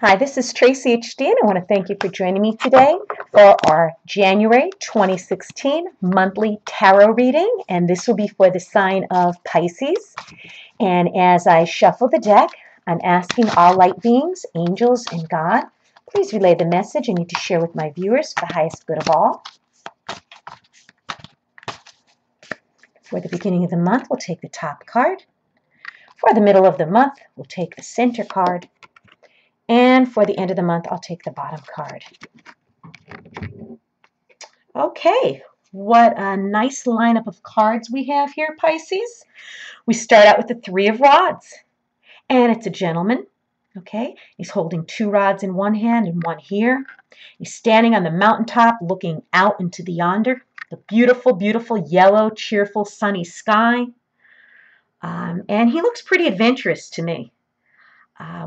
Hi, this is Tracy HD, and I want to thank you for joining me today for our January 2016 monthly tarot reading, and this will be for the sign of Pisces. And as I shuffle the deck, I'm asking all light beings, angels, and God, please relay the message I need to share with my viewers for the highest good of all. For the beginning of the month, we'll take the top card. For the middle of the month, we'll take the center card. And for the end of the month, I'll take the bottom card. Okay, what a nice lineup of cards we have here, Pisces. We start out with the Three of Rods, and it's a gentleman, okay? He's holding two rods in one hand and one here. He's standing on the mountaintop looking out into the yonder, the beautiful, beautiful yellow, cheerful, sunny sky. And he looks pretty adventurous to me.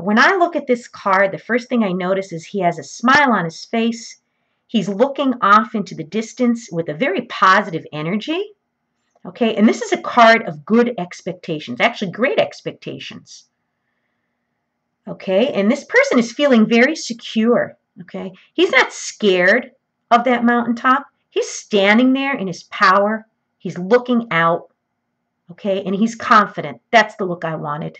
When I look at this card, the first thing I notice is he has a smile on his face. He's looking off into the distance with a very positive energy. Okay, and this is a card of good expectations, actually great expectations. Okay, and this person is feeling very secure. Okay, he's not scared of that mountaintop. He's standing there in his power. He's looking out. Okay, and he's confident. That's the look I wanted.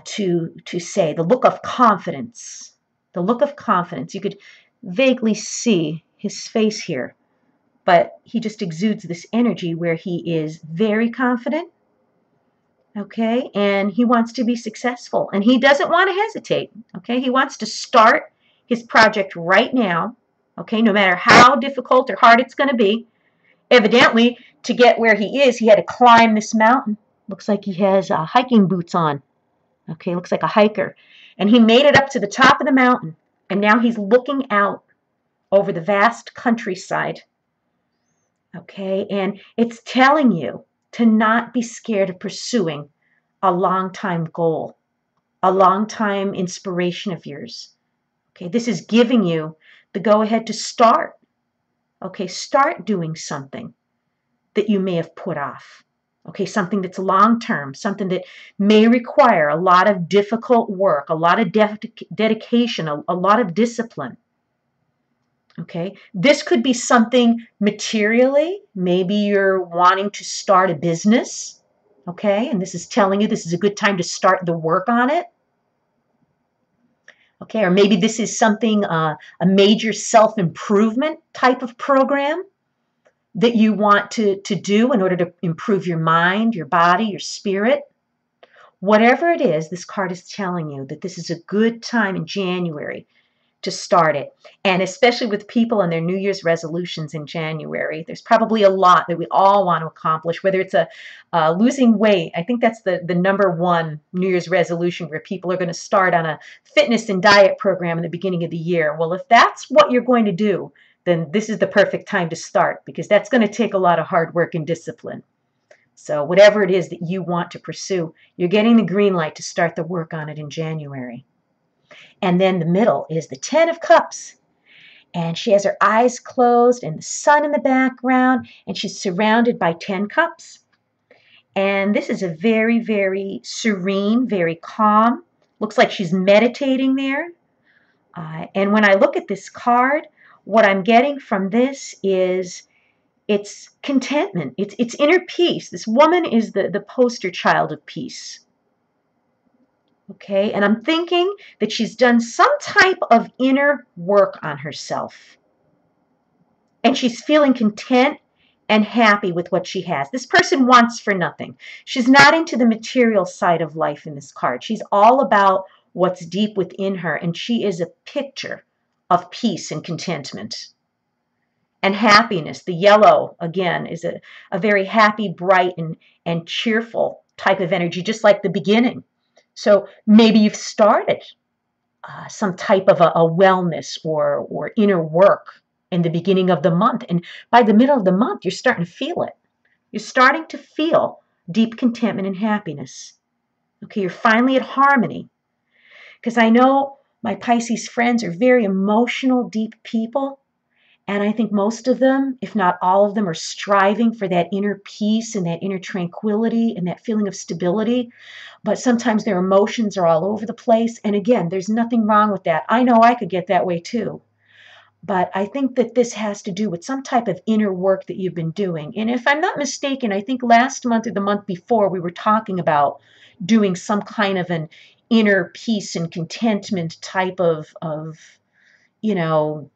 To say, the look of confidence. The look of confidence. You could vaguely see his face here, but he just exudes this energy where he is very confident, okay, and he wants to be successful, and he doesn't want to hesitate, okay. He wants to start his project right now, okay, no matter how difficult or hard it's going to be. Evidently, to get where he is, he had to climb this mountain. Looks like he has hiking boots on. Okay, looks like a hiker. And he made it up to the top of the mountain. And now he's looking out over the vast countryside. Okay, and it's telling you to not be scared of pursuing a long-time goal, a long-time inspiration of yours. Okay, this is giving you the go-ahead to start. Okay, start doing something that you may have put off. Okay, something that's long-term, something that may require a lot of difficult work, a lot of dedication, a lot of discipline. Okay, this could be something materially. Maybe you're wanting to start a business. Okay, and this is telling you this is a good time to start the work on it. Okay, or maybe this is something, a major self-improvement type of program that you want to do in order to improve your mind, your body, your spirit. Whatever it is, this card is telling you that this is a good time in January to start it. And especially with people and their New Year's resolutions in January, there's probably a lot that we all want to accomplish, whether it's losing weight. I think that's the number one New Year's resolution, where people are going to start on a fitness and diet program in the beginning of the year. Well, if that's what you're going to do, then this is the perfect time to start, because that's going to take a lot of hard work and discipline. So whatever it is that you want to pursue, you're getting the green light to start the work on it in January. And then the middle is the Ten of Cups. And she has her eyes closed and the sun in the background, and she's surrounded by 10 cups. And this is a very, very serene, very calm. Looks like she's meditating there. And when I look at this card, what I'm getting from this is it's contentment. It's inner peace. This woman is the poster child of peace. Okay, and I'm thinking that she's done some type of inner work on herself. And she's feeling content and happy with what she has. This person wants for nothing. She's not into the material side of life in this card. She's all about what's deep within her, and she is a picture of peace and contentment and happiness. The yellow, again, is a very happy, bright, and cheerful type of energy, just like the beginning. So maybe you've started some type of a wellness or inner work in the beginning of the month. And by the middle of the month, you're starting to feel it. You're starting to feel deep contentment and happiness. Okay, you're finally at harmony. Because I know my Pisces friends are very emotional, deep people. And I think most of them, if not all of them, are striving for that inner peace and that inner tranquility and that feeling of stability. But sometimes their emotions are all over the place. And again, there's nothing wrong with that. I know I could get that way too. But I think that this has to do with some type of inner work that you've been doing. And if I'm not mistaken, I think last month or the month before, we were talking about doing some kind of an inner peace and contentment type of you know,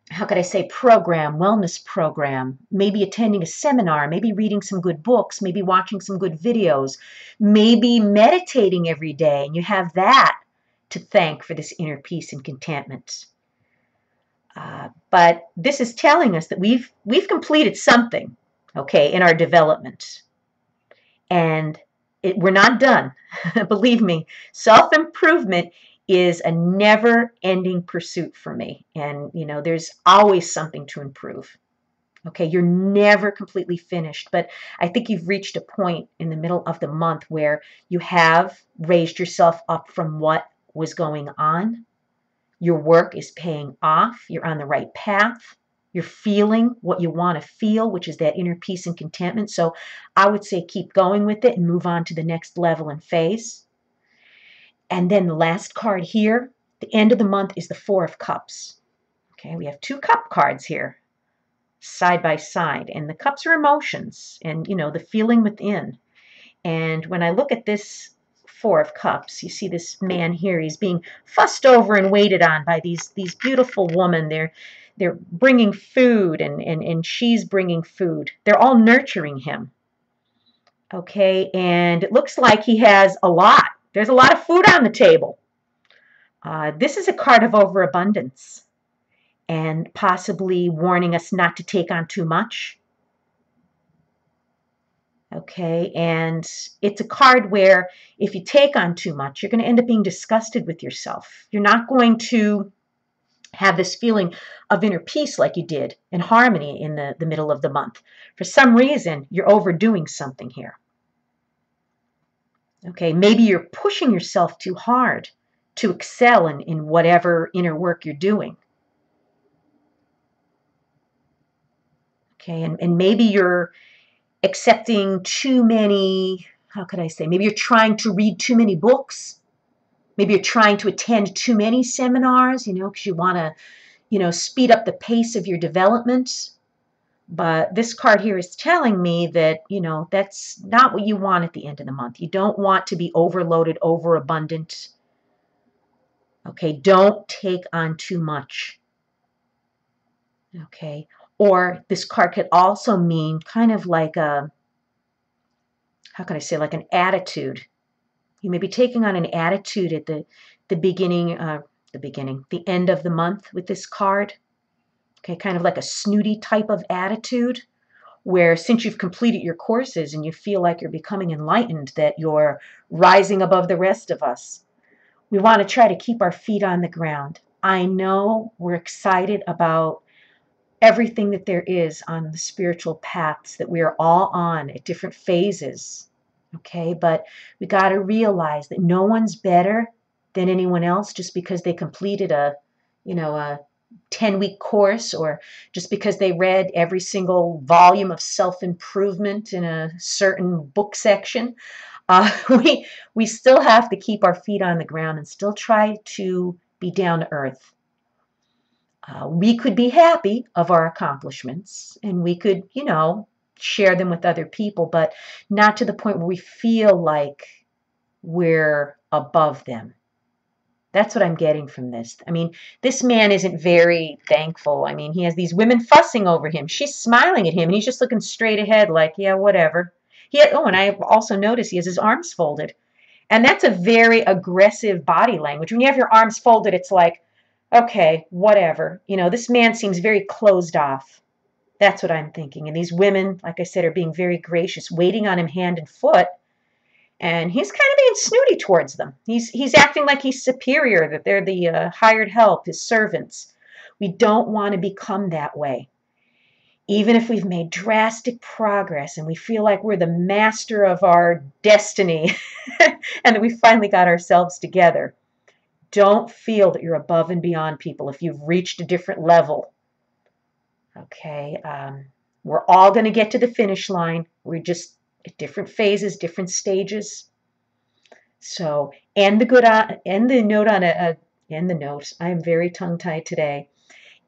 how could I say, program, wellness program, maybe attending a seminar, maybe reading some good books, maybe watching some good videos, maybe meditating every day, and you have that to thank for this inner peace and contentment. But this is telling us that we've completed something, okay, in our development, and we're not done. Believe me, self-improvement is a never-ending pursuit for me, and there's always something to improve. Okay, you're never completely finished, but I think you've reached a point in the middle of the month where you have raised yourself up from what was going on. Your work is paying off. You're on the right path. You're feeling what you want to feel, which is that inner peace and contentment. So I would say keep going with it and move on to the next level and phase. And then the last card here, the end of the month, is the Four of Cups. Okay, we have two cup cards here, side by side. And the cups are emotions and, the feeling within. And when I look at this Four of Cups, you see this man here. He's being fussed over and waited on by these beautiful women. They're bringing food, and she's bringing food. They're all nurturing him. Okay, and it looks like he has a lot. There's a lot of food on the table. This is a card of overabundance and possibly warning us not to take on too much. Okay, and it's a card where if you take on too much, you're going to end up being disgusted with yourself. You're not going to have this feeling of inner peace like you did in harmony in the middle of the month. For some reason, you're overdoing something here. Okay, maybe you're pushing yourself too hard to excel in whatever inner work you're doing. Okay, and maybe you're accepting too many, how could I say, maybe you're trying to read too many books. Maybe you're trying to attend too many seminars, because you want to, speed up the pace of your development. But this card here is telling me that, that's not what you want at the end of the month. You don't want to be overloaded, overabundant. Okay, don't take on too much. Okay, or this card could also mean kind of like a, how can I say, like an attitude. You may be taking on an attitude at the end of the month with this card. Okay, kind of like a snooty type of attitude where since you've completed your courses and you feel like you're becoming enlightened, that you're rising above the rest of us. We want to try to keep our feet on the ground. I know we're excited about everything that there is on the spiritual paths that we are all on at different phases. Okay, but we got to realize that no one's better than anyone else just because they completed a 10-week course, or just because they read every single volume of self-improvement in a certain book section. We still have to keep our feet on the ground and still try to be down to earth. We could be happy of our accomplishments, and we could, share them with other people, but not to the point where we feel like we're above them. That's what I'm getting from this. I mean, this man isn't very thankful. I mean, he has these women fussing over him. She's smiling at him, and he's just looking straight ahead like, yeah, whatever. And I also noticed he has his arms folded. And that's a very aggressive body language. When you have your arms folded, it's like, okay, whatever. This man seems very closed off. That's what I'm thinking. And these women, like I said, are being very gracious, waiting on him hand and foot. And he's kind of being snooty towards them. He's acting like he's superior, that they're the hired help, his servants. We don't want to become that way. Even if we've made drastic progress and we feel like we're the master of our destiny and that we finally got ourselves together, don't feel that you're above and beyond people if you've reached a different level. Okay, we're all going to get to the finish line. We're just at different phases, different stages. So, end the good on, end the note on end the note. I am very tongue-tied today.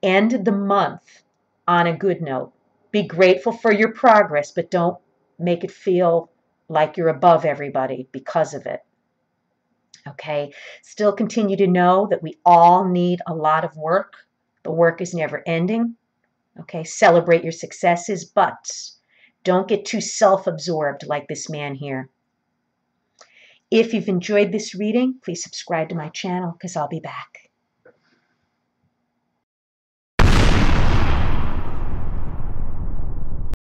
End the month on a good note. Be grateful for your progress, but don't make it feel like you're above everybody because of it. Okay, still continue to know that we all need a lot of work. The work is never ending. Okay, celebrate your successes, but don't get too self-absorbed like this man here. If you've enjoyed this reading, please subscribe to my channel because I'll be back.